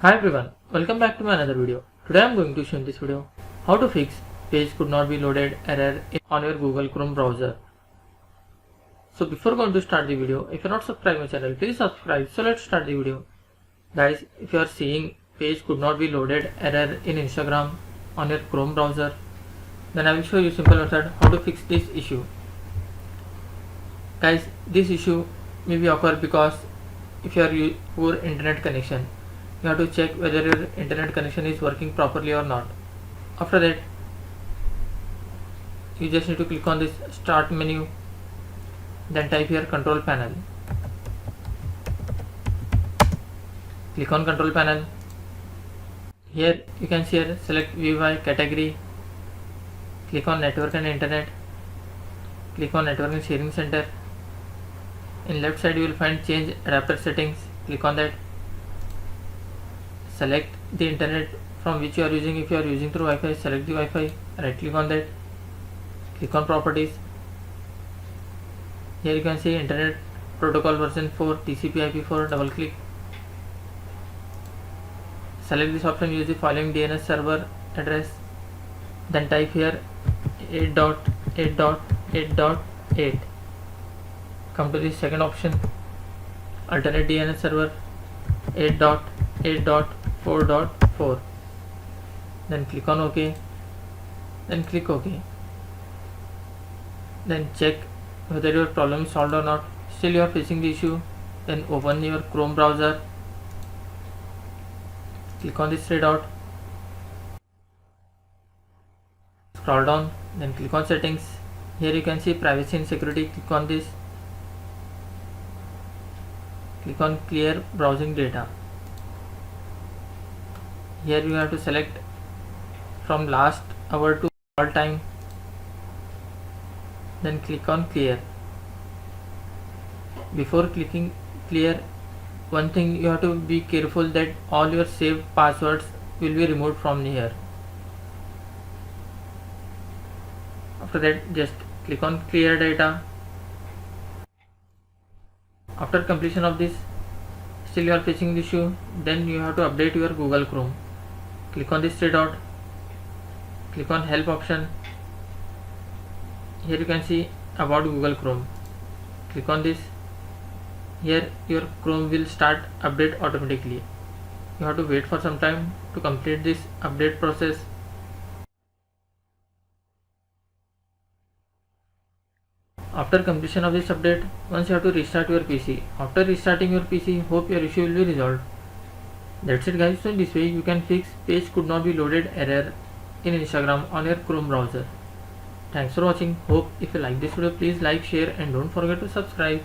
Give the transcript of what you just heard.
Hi everyone, welcome back to my another video. Today I am going to show in this video how to fix page could not be loaded error on your Google Chrome browser. So before going to start the video, if you are not subscribed my channel, please subscribe. So let's start the video. Guys, if you are seeing page could not be loaded error in Instagram on your Chrome browser, then I will show you simple method how to fix this issue. Guys, this issue may be occur because if you are poor internet connection, you have to check whether your internet connection is working properly or not. After that, you just need to click on this start menu, then type here control panel. Click on control panel. Here you can see here select view by category. Click on network and internet. Click on network and sharing center. In left side you will find change adapter settings. Click on that. Select the internet from which you are using. If you are using through Wi-Fi, select the Wi-Fi. Right click on that. Click on properties. Here you can see internet protocol version 4 TCP/IP4. Double click. Select this option. Use the following DNS server address. Then type here 8.8.8.8. Come to the second option, alternate DNS server 8.8.4.4. Then click on OK. Then click OK. Then check whether your problem is solved or not. Still you are facing the issue, then open your Chrome browser. Click on this three dot. Scroll down, then click on settings. Here you can see privacy and security. Click on this. Click on clear browsing data. Here you have to select from last hour to all time. Then click on clear. Before clicking clear, one thing you have to be careful that all your saved passwords will be removed from here. After that, just click on clear data. After completion of this, still you are facing the issue, then you have to update your Google Chrome. Click on this three dot. Click on help option. Here you can see about Google Chrome. Click on this. Here your Chrome will start update automatically. You have to wait for some time to complete this update process. After completion of this update, once you have to restart your PC. After restarting your PC, hope your issue will be resolved. That's it guys. So in this way you can fix page could not be loaded error in Instagram on your Chrome browser. Thanks for watching. Hope if you like this video, please like, share and don't forget to subscribe.